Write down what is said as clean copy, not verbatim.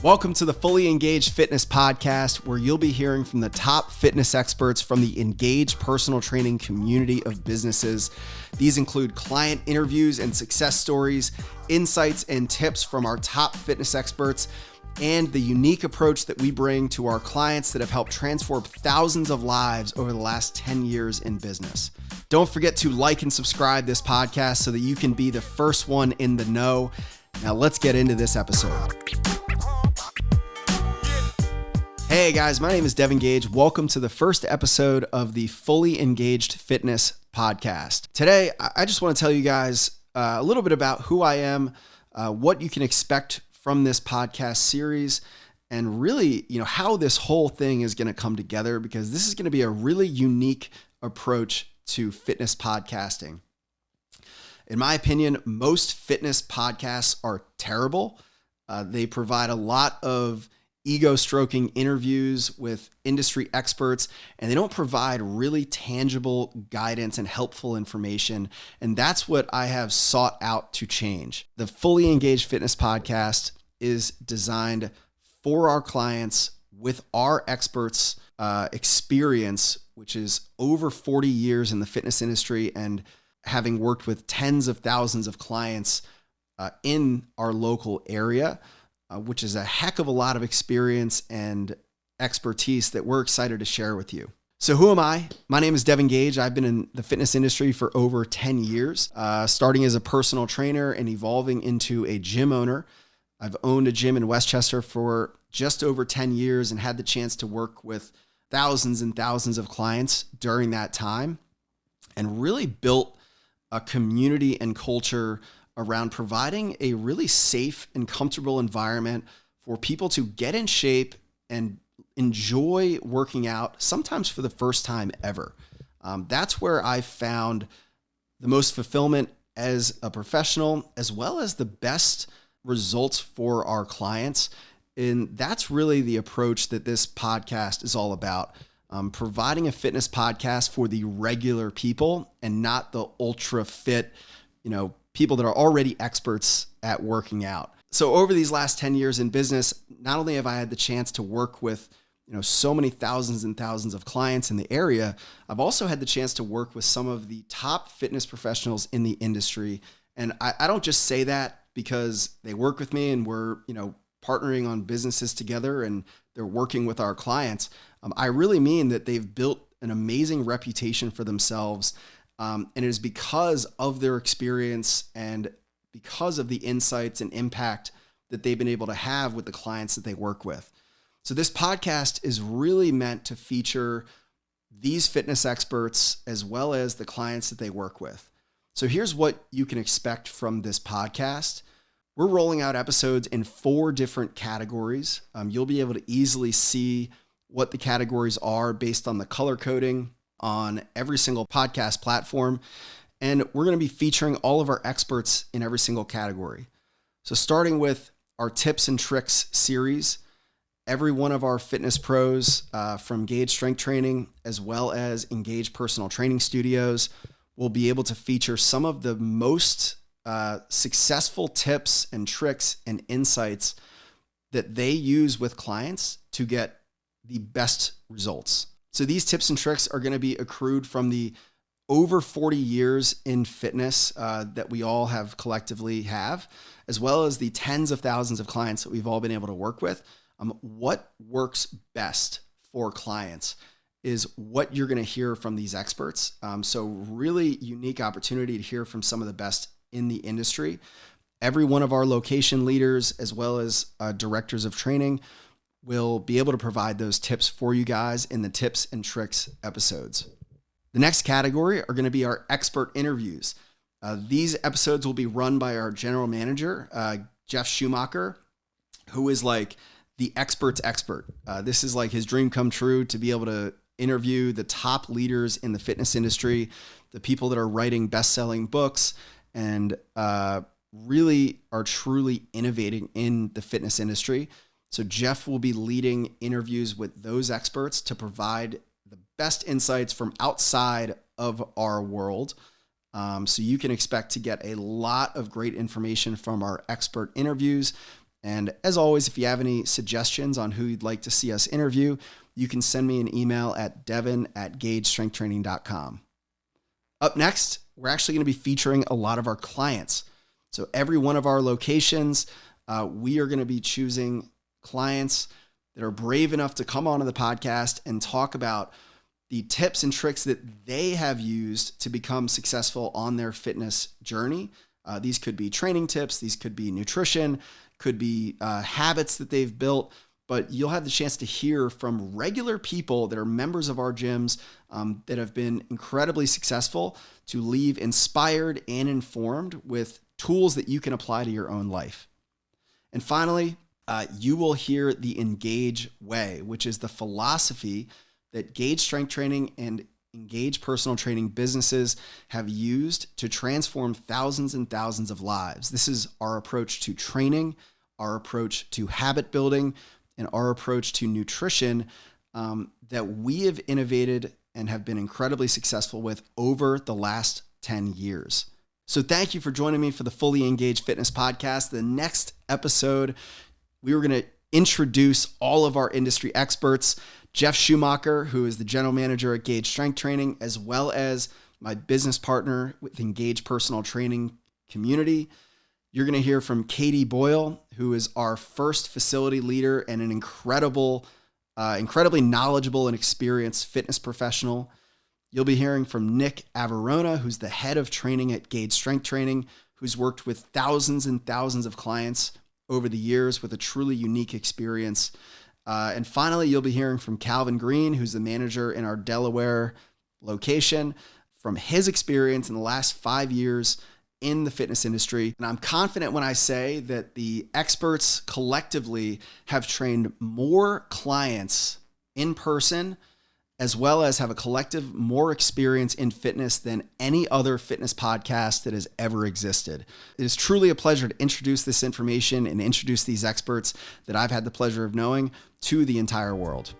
Welcome to the Fully Engaged Fitness Podcast, where you'll be hearing from the top fitness experts from the engaged personal training community of businesses. These include client interviews and success stories, insights and tips from our top fitness experts, and the unique approach that we bring to our clients that have helped transform thousands of lives over the last 10 years in business. Don't forget to like and subscribe this podcast so that you can be the first one in the know. Now let's get into this episode. Hey guys, my name is Devin Gage. Welcome to the first episode of the Fully Engaged Fitness Podcast. Today, I just want to tell you guys a little bit about who I am, what you can expect from this podcast series, and really, how this whole thing is going to come together, because this is going to be a really unique approach to fitness podcasting. In my opinion, most fitness podcasts are terrible. They provide a lot of ego-stroking interviews with industry experts, and they don't provide really tangible guidance and helpful information. And that's what I have sought out to change. The Fully Engaged Fitness Podcast is designed for our clients with our experts' experience, which is over 40 years in the fitness industry, and having worked with tens of thousands of clients in our local area, which is a heck of a lot of experience and expertise that we're excited to share with you. So who am I? My name is Devin Gage. I've been in the fitness industry for over 10 years, starting as a personal trainer and evolving into a gym owner. I've owned a gym in Westchester for just over 10 years and had the chance to work with thousands and thousands of clients during that time, and really built a community and culture around providing a really safe and comfortable environment for people to get in shape and enjoy working out, sometimes for the first time ever. That's where I found the most fulfillment as a professional, as well as the best results for our clients. And that's really the approach that this podcast is all about. Providing a fitness podcast for the regular people and not the ultra fit, people that are already experts at working out. So over these last 10 years in business, not only have I had the chance to work with, so many thousands and thousands of clients in the area, I've also had the chance to work with some of the top fitness professionals in the industry. And I don't just say that because they work with me and we're, partnering on businesses together and they're working with our clients. I really mean that they've built an amazing reputation for themselves. And it is because of their experience and because of the insights and impact that they've been able to have with the clients that they work with. So this podcast is really meant to feature these fitness experts as well as the clients that they work with. So here's what you can expect from this podcast. We're rolling out episodes in 4 different categories. You'll be able to easily see what the categories are based on the color coding on every single podcast platform. And we're going to be featuring all of our experts in every single category. So starting with our tips and tricks series, every one of our fitness pros from Gage Strength Training, as well as Engage Personal Training Studios, will be able to feature some of the most successful tips and tricks and insights that they use with clients to get the best results. So these tips and tricks are going to be accrued from the over 40 years in fitness that we all have collectively have, as well as the tens of thousands of clients that we've all been able to work with. What works best for clients is what you're going to hear from these experts. So really unique opportunity to hear from some of the best in the industry. Every one of our location leaders, as well as directors of training, will be able to provide those tips for you guys in the tips and tricks episodes. The next category are going to be our expert interviews. These episodes will be run by our general manager, Jeff Schumacher, who is like the expert's expert. This is like his dream come true, to be able to interview the top leaders in the fitness industry, the people that are writing best-selling books and really are truly innovating in the fitness industry. So Jeff will be leading interviews with those experts to provide the best insights from outside of our world. So you can expect to get a lot of great information from our expert interviews, And as always, if you have any suggestions on who you'd like to see us interview, you can send me an email at devin@gagestrengthtraining.com. Up next, we're actually going to be featuring a lot of our clients. So every one of our locations, we are going to be choosing clients that are brave enough to come onto the podcast and talk about the tips and tricks that they have used to become successful on their fitness journey. These could be training tips, these could be nutrition, could be habits that they've built, but you'll have the chance to hear from regular people that are members of our gyms that have been incredibly successful to leave inspired and informed with tools that you can apply to your own life. And finally, you will hear the Engage Way, which is the philosophy that Gage Strength Training and Engage Personal Training businesses have used to transform thousands and thousands of lives. This is our approach to training, our approach to habit building, and our approach to nutrition that we have innovated and have been incredibly successful with over the last 10 years. So thank you for joining me for the Fully Engaged Fitness Podcast. The next episode, we were going to introduce all of our industry experts, Jeff Schumacher, who is the general manager at Gage Strength Training, as well as my business partner with Engage Personal Training Community. You're going to hear from Katie Boyle, who is our first facility leader and an incredibly knowledgeable and experienced fitness professional. You'll be hearing from Nick Averona, who's the head of training at Gage Strength Training, who's worked with thousands and thousands of clients over the years with a truly unique experience. And finally, you'll be hearing from Calvin Green, who's the manager in our Delaware location, from his experience in the last 5 years in the fitness industry. And I'm confident when I say that the experts collectively have trained more clients in person, as well as have a collective more experience in fitness than any other fitness podcast that has ever existed. It is truly a pleasure to introduce this information and introduce these experts that I've had the pleasure of knowing to the entire world.